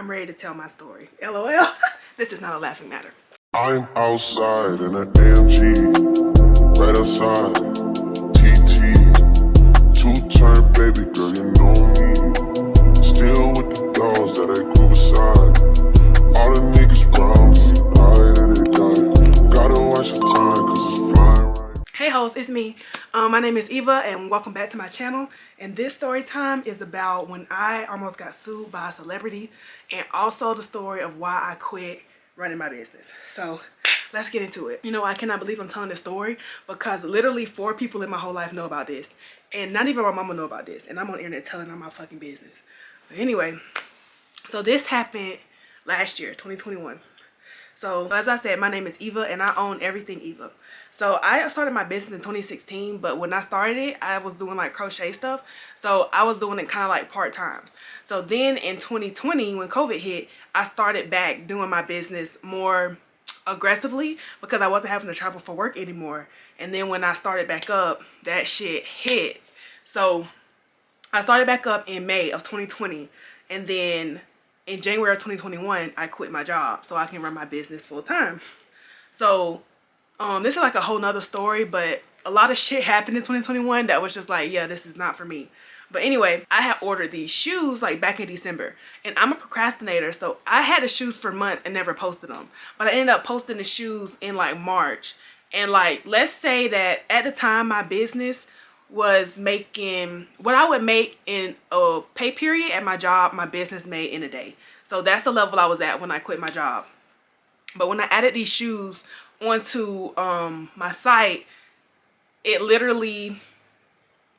I'm ready to tell my story. LOL. This is not a laughing matter. I'm outside in an AMG, right outside, TT, two-turn baby girl, you know me. Still with the dolls that I grew beside. All the niggas round me, higher than they die. Gotta watch the time, cause it's flying right. Hey hoes, it's me. My name is Eva and welcome back to my channel. And this story time is about when I almost got sued by a celebrity and also the story of why I quit running my business. So let's get into it. You know, I cannot believe I'm telling this story because literally 4 people in my whole life know about this. And not even my mama know about this. And I'm on the internet telling them my fucking business. But anyway, so this happened last year, 2021. So as I said, my name is Eva and I own everything Eva. So I started my business in 2016, but when I started it, I was doing like crochet stuff. So I was doing it kind of like part-time. So then in 2020, when COVID hit, I started back doing my business more aggressively because I wasn't having to travel for work anymore. And then when I started back up, that shit hit. So I started back up in May of 2020, and then in January of 2021, I quit my job so I can run my business full time. So this is like a whole nother story, but a lot of shit happened in 2021 that was just like, yeah, this is not for me. But anyway, I had ordered these shoes like back in December, and I'm a procrastinator, so I had the shoes for months and never posted them. But I ended up posting the shoes in like March. And like, let's say that at the time my business was making what I would make in a pay period at my job, my business made in a day. So that's the level I was at when I quit my job. But when I added these shoes onto my site, it literally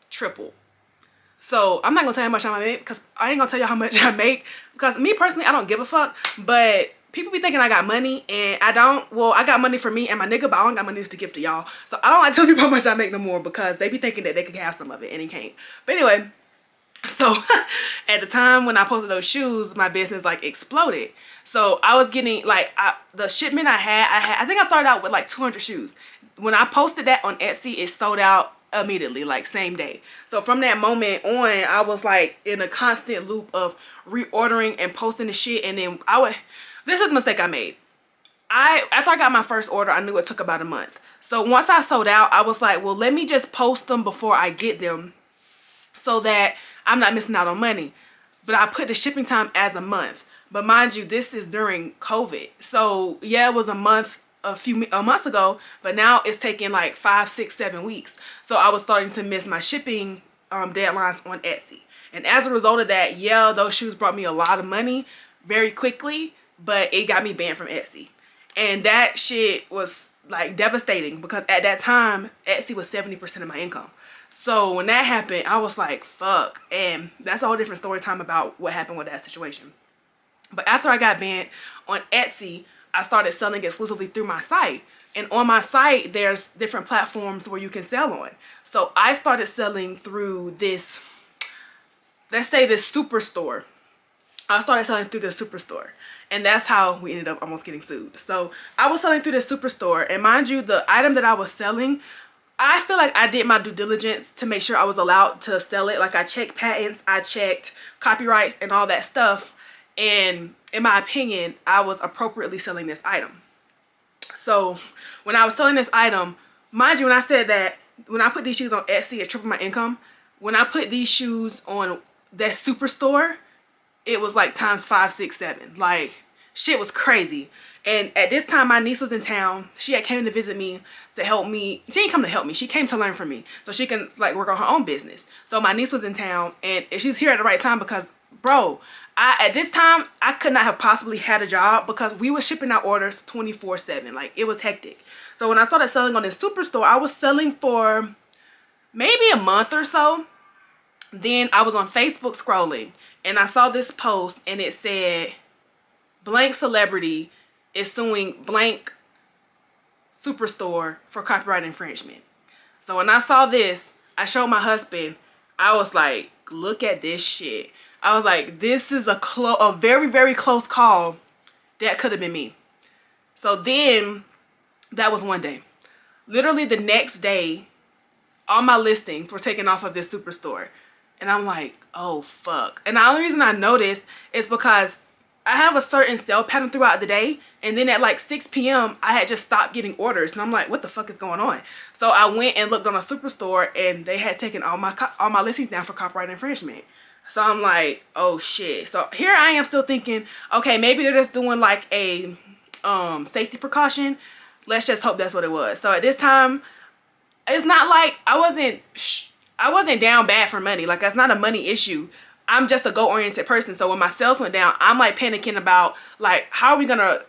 tripled. So I'm not gonna tell you how much I make because I ain't gonna tell you how much I make because me personally, I don't give a fuck. But people be thinking I got money and I don't. Well, I got money for me and my nigga, but I don't got money to give to y'all. So I don't like telling people how much I make no more because they be thinking that they could have some of it and it can't. But anyway, so at the time when I posted those shoes, my business like exploded. So I was getting like the shipment I think I started out with like 200 shoes. When I posted that on Etsy, it sold out immediately, like same day. So from that moment on, I was like in a constant loop of reordering and posting the shit. And then this is a mistake I made. After I got my first order, I knew it took about a month. So once I sold out, I was like, well, let me just post them before I get them so that I'm not missing out on money. But I put the shipping time as a month. But mind you, this is during COVID. So yeah, it was a month a few months ago, but now it's taking like 5, 6, 7 weeks. So I was starting to miss my shipping deadlines on Etsy. And as a result of that, yeah, those shoes brought me a lot of money very quickly, but it got me banned from Etsy. And that shit was like devastating because at that time, Etsy was 70% of my income. So when that happened, I was like, fuck. And that's a whole different story time about what happened with that situation. But after I got banned on Etsy, I started selling exclusively through my site. And on my site, there's different platforms where you can sell on. So I started selling through this, let's say this superstore. I started selling through this superstore. And that's how we ended up almost getting sued. So I was selling through this superstore. And mind you, the item that I was selling, I feel like I did my due diligence to make sure I was allowed to sell it. Like I checked patents, I checked copyrights and all that stuff. And in my opinion, I was appropriately selling this item. So when I was selling this item, mind you, when I said that, when I put these shoes on Etsy, it tripled my income. When I put these shoes on that superstore, it was like times 5, 6, 7. Like shit was crazy. And at this time, my niece was in town. She had came to visit me to help me. She didn't come to help me. She came to learn from me so she can like work on her own business. So my niece was in town and she's here at the right time because, bro, at this time, I could not have possibly had a job because we were shipping out orders 24/7. Like it was hectic. So when I started selling on this superstore, I was selling for maybe a month or so. Then I was on Facebook scrolling and I saw this post and it said, blank celebrity is suing blank superstore for copyright infringement. So when I saw this, I showed my husband. I was like, look at this shit. I was like, this is a very, very close call. That could have been me. So then, that was one day. Literally the next day, all my listings were taken off of this superstore. And I'm like, oh, fuck. And the only reason I noticed is because I have a certain sale pattern throughout the day, and then at like 6 p.m. I had just stopped getting orders, and I'm like, what the fuck is going on? So I went and looked on a Superstore, and they had taken all my listings down for copyright infringement. So I'm like, oh shit. So here I am still thinking, okay, maybe they're just doing like a safety precaution. Let's just hope that's what it was. So at this time, it's not like I wasn't down bad for money. Like, that's not a money issue. I'm just a goal-oriented person. So when my sales went down, I'm like panicking about like how are we gonna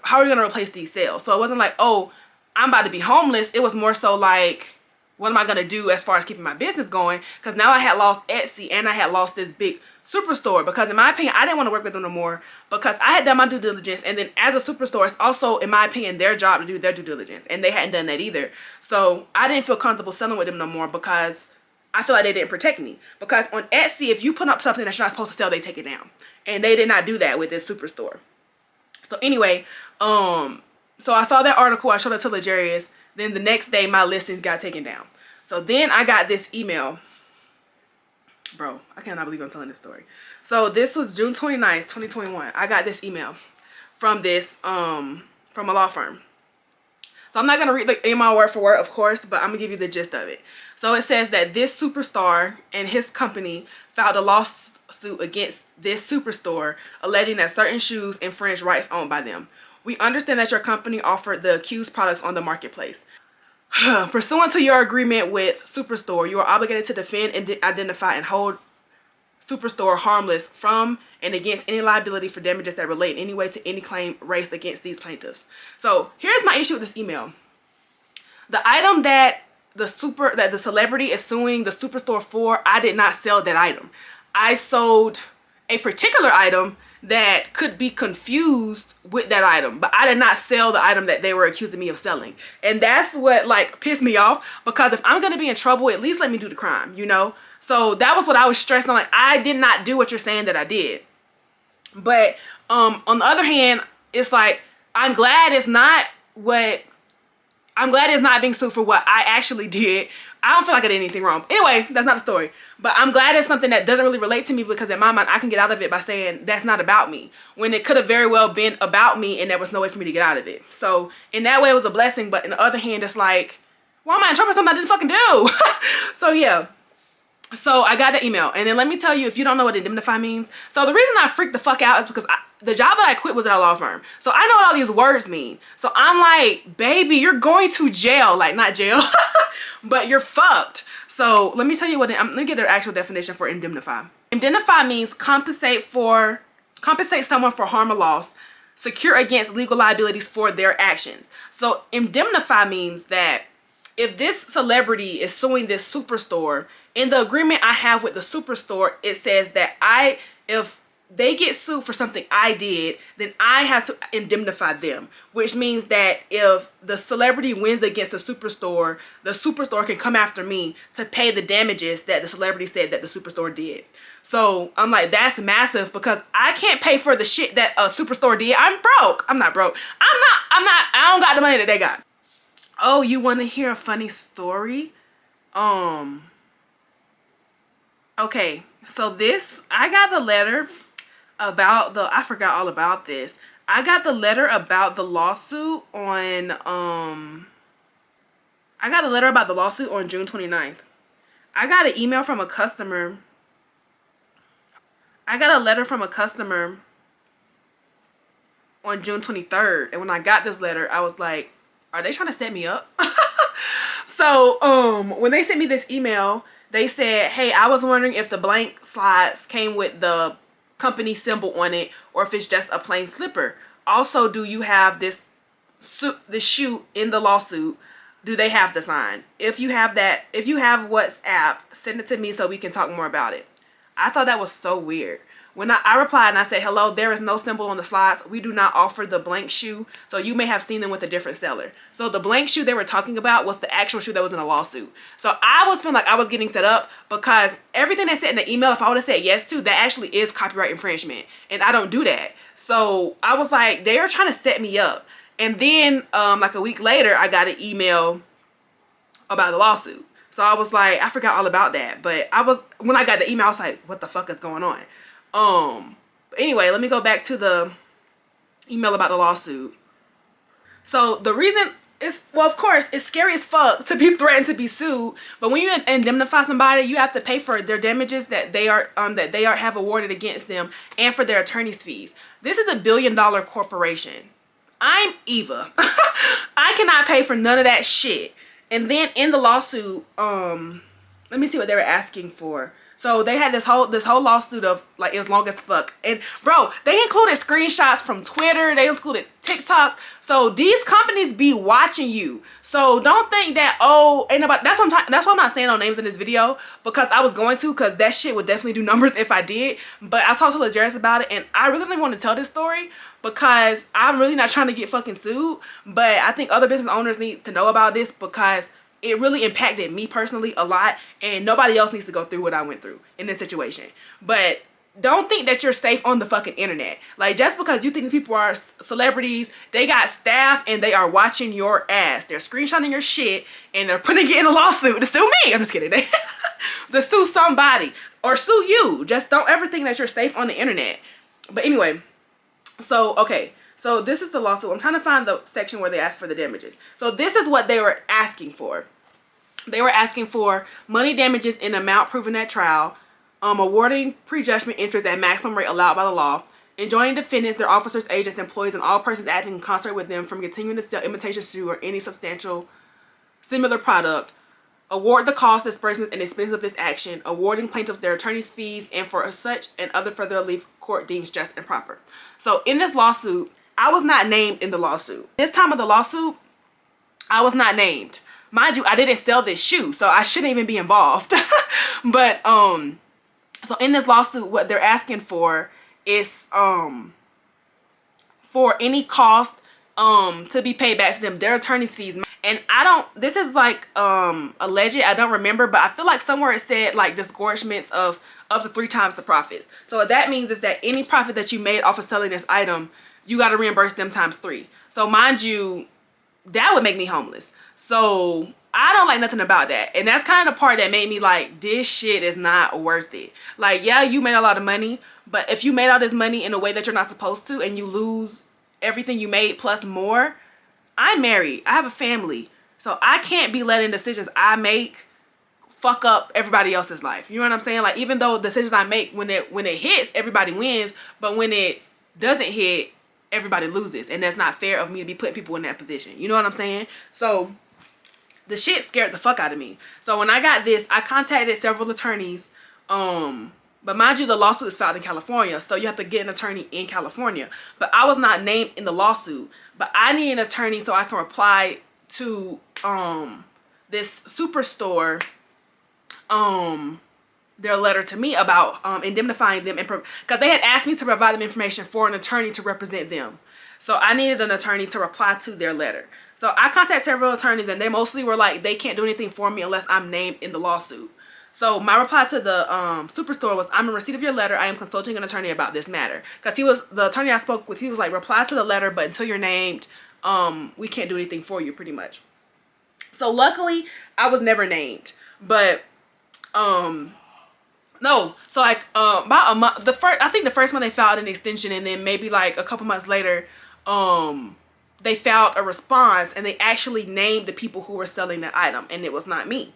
replace these sales? So it wasn't like, oh, I'm about to be homeless. It was more so like, what am I gonna do as far as keeping my business going? Because now I had lost Etsy and I had lost this big Superstore, because in my opinion I didn't want to work with them no more, because I had done my due diligence, and then as a Superstore it's also, in my opinion, their job to do their due diligence, and they hadn't done that either. So I didn't feel comfortable selling with them no more, because I feel like they didn't protect me. Because on Etsy, if you put up something that you're not supposed to sell, they take it down, and they did not do that with this Superstore. So anyway, so I saw that article, I showed it to Legarius, then the next day my listings got taken down. So then I got this email. Bro, I cannot believe I'm telling this story. So this was June 29th, 2021. I got this email from this, from a law firm. So I'm not going to read the email word for word, of course, but I'm going to give you the gist of it. So it says that this superstar and his company filed a lawsuit against this Superstore, alleging that certain shoes infringe rights owned by them. We understand that your company offered the accused products on the marketplace. Pursuant to your agreement with Superstore, you are obligated to defend and identify and hold Superstore harmless from and against any liability for damages that relate in any way to any claim raised against these plaintiffs. So here's my issue with this email. The item that the celebrity is suing the Superstore for, I did not sell that item. I sold a particular item that could be confused with that item, but I did not sell the item that they were accusing me of selling. And that's what like pissed me off, because if I'm gonna be in trouble, at least let me do the crime, you know? So that was what I was stressed on. Like, I did not do what you're saying that I did. But on the other hand, it's like, I'm glad it's not being sued for what I actually did. I don't feel like I did anything wrong. Anyway, that's not the story. But I'm glad it's something that doesn't really relate to me, because in my mind, I can get out of it by saying that's not about me, when it could have very well been about me and there was no way for me to get out of it. So in that way, it was a blessing. But in the other hand, it's like, why am I in trouble for something I didn't fucking do? So yeah. So I got the email, and then let me tell you, if you don't know what indemnify means. So the reason I freaked the fuck out is because the job that I quit was at a law firm. So I know what all these words mean. So I'm like, baby, you're going to jail. Like, not jail, but you're fucked. So let me tell you what, let me get the actual definition for indemnify. Indemnify means compensate someone for harm or loss, secure against legal liabilities for their actions. So indemnify means that if this celebrity is suing this Superstore, in the agreement I have with the Superstore, it says that if they get sued for something I did, then I have to indemnify them, which means that if the celebrity wins against the Superstore can come after me to pay the damages that the celebrity said that the Superstore did. So I'm like, that's massive, because I can't pay for the shit that a Superstore did. I'm broke. I'm not broke. I don't got the money that they got. Oh, you want to hear a funny story? Okay, so I got the letter about I forgot all about this. I got the letter about the lawsuit on, June 29th. I got an email from a customer. I got a letter from a customer on June 23rd. And when I got this letter, I was like, are they trying to set me up? So when they sent me this email, they said, hey, I was wondering if the blank slides came with the company symbol on it, or if it's just a plain slipper. Also, do you have the shoe in the lawsuit? Do they have the sign? If you have WhatsApp, send it to me so we can talk more about it. I thought that was so weird. When I replied and I said, hello, there is no symbol on the slides. We do not offer the blank shoe. So you may have seen them with a different seller. So the blank shoe they were talking about was the actual shoe that was in a lawsuit. So I was feeling like I was getting set up, because everything they said in the email, if I would have said yes to, that actually is copyright infringement. And I don't do that. So I was like, they are trying to set me up. And then like a week later, I got an email about the lawsuit. So I was like, I forgot all about that. But when I got the email, I was like, what the fuck is going on? But anyway, let me go back to the email about the lawsuit. So the reason is, well, of course, it's scary as fuck to be threatened to be sued. But when you indemnify somebody, you have to pay for their damages that they have awarded against them, and for their attorney's fees. This is a billion-dollar corporation. I'm Eva. I cannot pay for none of that shit. And then in the lawsuit, let me see what they were asking for. So they had this whole lawsuit of, like, it was long as fuck. And bro, they included screenshots from Twitter. They included TikToks. So these companies be watching you. So don't think that, oh, ain't nobody. That's why I'm not saying no names in this video, because I was going to, because that shit would definitely do numbers if I did. But I talked to Lajaris about it, and I really didn't want to tell this story because I'm really not trying to get fucking sued. But I think other business owners need to know about this, because it really impacted me personally a lot, and nobody else needs to go through what I went through in this situation. But don't think that you're safe on the fucking internet. Like, just because you think people are celebrities, they got staff and they are watching your ass. They're screenshotting your shit and they're putting it in a lawsuit to sue me. I'm just kidding. To sue somebody or sue you. Just don't ever think that you're safe on the internet. But anyway, so, okay. So this is the lawsuit. I'm trying to find the section where they asked for the damages. So this is what they were asking for. They were asking for money damages in amount proven at trial, awarding prejudgment interest at maximum rate allowed by the law, enjoining defendants, their officers, agents, employees, and all persons acting in concert with them from continuing to sell imitation shoe or any substantial similar product, award the cost, disbursements, and expenses of this action, awarding plaintiffs their attorney's fees, and for such and other further relief court deems just and proper. So in this lawsuit, I was not named in the lawsuit. This time of the lawsuit, I was not named. Mind you, I didn't sell this shoe, so I shouldn't even be involved. But so in this lawsuit, what they're asking for is for any cost to be paid back to them, their attorney's fees. And I don't, this is like alleged, I don't remember, but I feel like somewhere it said like disgorgements of up to 3 times the profits. So what that means is that any profit that you made off of selling this item, you got to reimburse them times 3. So mind you, that would make me homeless. So I don't like nothing about that. And that's kind of the part that made me like, this shit is not worth it. Like, yeah, you made a lot of money, but if you made all this money in a way that you're not supposed to, and you lose everything you made plus more, I'm married, I have a family, so I can't be letting decisions I make fuck up everybody else's life. You know what I'm saying? Like, even though decisions I make, when it hits, everybody wins, but when it doesn't hit, everybody loses, and that's not fair of me to be putting people in that position. You know what I'm saying? So the shit scared the fuck out of me. So when I got this, I contacted several attorneys. But mind you, the lawsuit is filed in California, so you have to get an attorney in California. But I was not named in the lawsuit. But I need an attorney so I can reply to this superstore their letter to me about indemnifying them, and because they had asked me to provide them information for an attorney to represent them. So I needed an attorney to reply to their letter. So I contacted several attorneys, and they mostly were like, they can't do anything for me unless I'm named in the lawsuit. So my reply to the superstore was, I'm in receipt of your letter. I am consulting an attorney about this matter. Because the attorney I spoke with, he was like, reply to the letter, but until you're named, we can't do anything for you, pretty much. So luckily, I was never named. But no, so like about a month, I think the first month they filed an extension, and then maybe like a couple months later, they filed a response, and they actually named the people who were selling the item, and it was not me.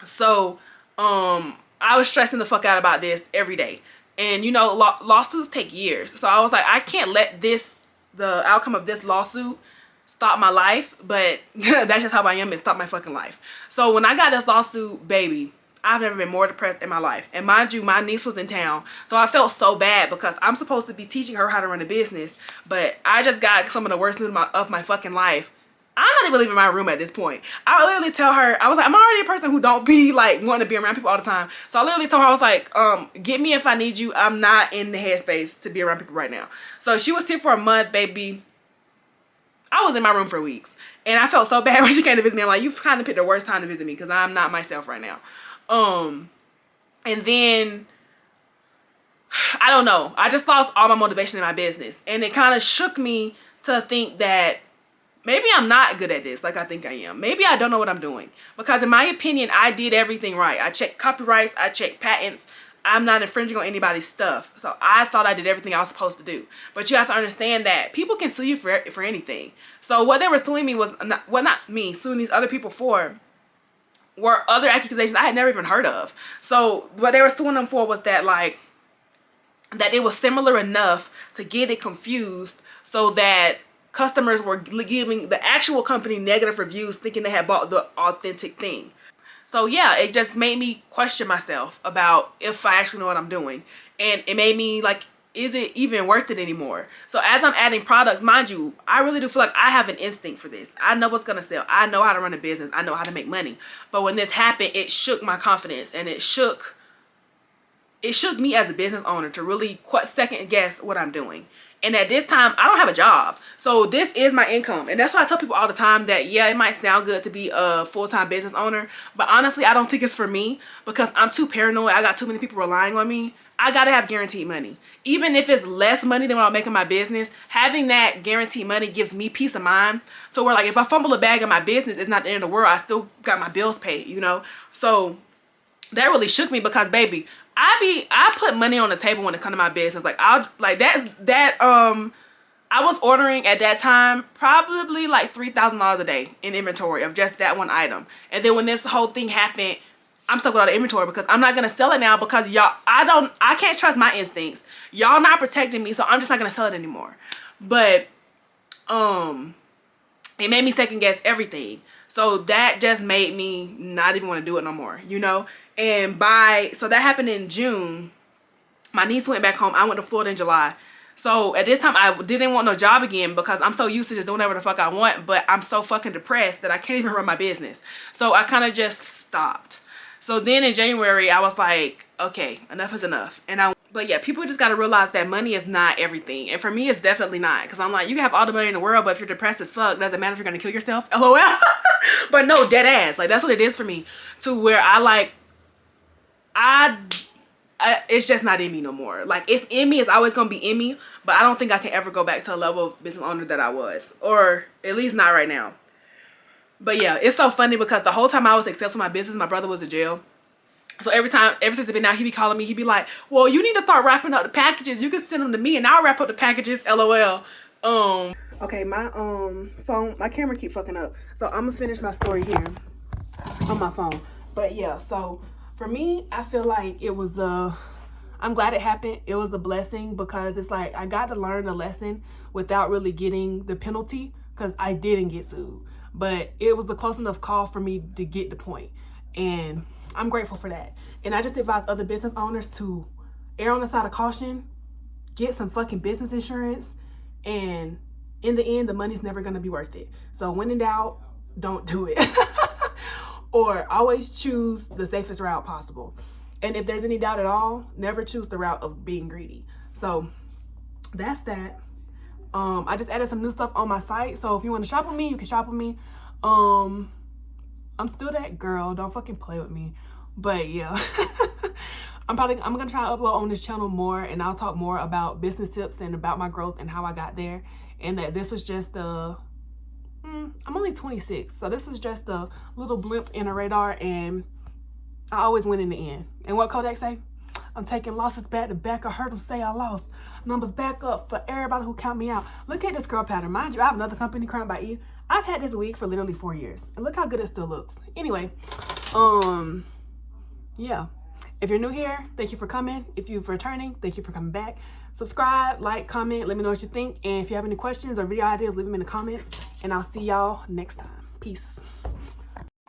So I was stressing the fuck out about this every day, and you know, lawsuits take years. So I was like, I can't let the outcome of this lawsuit stop my life, but that's just how I am. It stopped my fucking life. So when I got this lawsuit, baby, I've never been more depressed in my life. And mind you, my niece was in town, so I felt so bad because I'm supposed to be teaching her how to run a business, but I just got some of the worst news of my fucking life. I'm not even leaving my room at this point. I literally tell her, I was like, I'm already a person who don't be like wanting to be around people all the time. So I literally told her, I was like, get me if I need you. I'm not in the headspace to be around people right now. So she was here for a month, baby. I was in my room for weeks, and I felt so bad when she came to visit me. I'm like, you've kind of picked the worst time to visit me because I'm not myself right now. And then, I don't know, I just lost all my motivation in my business, and it kind of shook me to think that maybe I'm not good at this like I think I am. Maybe I don't know what I'm doing, because in my opinion, I did everything right. I checked copyrights, I checked patents, I'm not infringing on anybody's stuff. So I thought I did everything I was supposed to do. But you have to understand that people can sue you for anything. So what they were suing me was, not me, suing these other people for were other accusations I had never even heard of. So what they were suing them for was that, like, that it was similar enough to get it confused so that customers were giving the actual company negative reviews thinking they had bought the authentic thing. So yeah, it just made me question myself about if I actually know what I'm doing. And it made me like, is it even worth it anymore? So as I'm adding products, mind you, I really do feel like I have an instinct for this. I know what's gonna sell. I know how to run a business. I know how to make money. But when this happened, it shook my confidence, and it shook me as a business owner to really second guess what I'm doing. And at this time, I don't have a job. So this is my income. And that's why I tell people all the time that, yeah, it might sound good to be a full-time business owner. But honestly, I don't think it's for me because I'm too paranoid. I got too many people relying on me. I got to have guaranteed money. Even if it's less money than what I'm making in my business, having that guaranteed money gives me peace of mind. So where, like, if I fumble a bag in my business, it's not the end of the world. I still got my bills paid, you know? So that really shook me because, baby, I put money on the table when it comes to my business. Like, I was ordering at that time probably like $3,000 a day in inventory of just that one item. And then when this whole thing happened, I'm stuck with all the inventory because I'm not gonna sell it now because y'all, I can't trust my instincts. Y'all not protecting me, so I'm just not gonna sell it anymore. But it made me second guess everything. So that just made me not even want to do it no more, you know? And so that happened in June. My niece went back home. I went to Florida in July. So at this time, I didn't want no job again because I'm so used to just doing whatever the fuck I want. But I'm so fucking depressed that I can't even run my business. So I kind of just stopped. So then in January, I was like, okay, enough is enough. But yeah, people just got to realize that money is not everything. And for me, it's definitely not. Because I'm like, you can have all the money in the world, but if you're depressed as fuck, doesn't matter if you're going to kill yourself. LOL. But no, dead ass. Like, that's what it is for me. To where it's just not in me no more. Like, it's in me. It's always going to be in me. But I don't think I can ever go back to the level of business owner that I was. Or at least not right now. But yeah, it's so funny because the whole time I was successful in my business, my brother was in jail. So ever since it's been out, he be calling me. He be like, well, you need to start wrapping up the packages. You can send them to me and I'll wrap up the packages. LOL. Okay, my phone, my camera keep fucking up. So I'm gonna finish my story here on my phone. But yeah, so for me, I feel like it was I'm glad it happened. It was a blessing because it's like I got to learn the lesson without really getting the penalty because I didn't get sued. But it was a close enough call for me to get the point. And I'm grateful for that. And I just advise other business owners to err on the side of caution, get some fucking business insurance, and in the end, the money's never going to be worth it. So when in doubt, don't do it. Or always choose the safest route possible. And if there's any doubt at all, never choose the route of being greedy. So that's that. I just added some new stuff on my site. So if you want to shop with me, you can shop with me. I'm still that girl. Don't fucking play with me. But yeah. I'm gonna try to upload on this channel more, and I'll talk more about business tips and about my growth and how I got there. And that this was just I'm only 26, so this is just a little blimp in a radar, and I always win in the end. And what Kodak say? I'm taking losses back to back. I heard them say I lost. Numbers back up for everybody who count me out. Look at this curl pattern. Mind you, I have another company, Crowned by E. I've had this wig for literally 4 years. And look how good it still looks. Anyway, yeah. If you're new here, thank you for coming. If you're returning, thank you for coming back. Subscribe, like, comment, let me know what you think. And if you have any questions or video ideas, leave them in the comments. And I'll see y'all next time. Peace.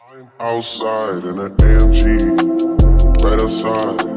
I'm outside in an AMG, right outside.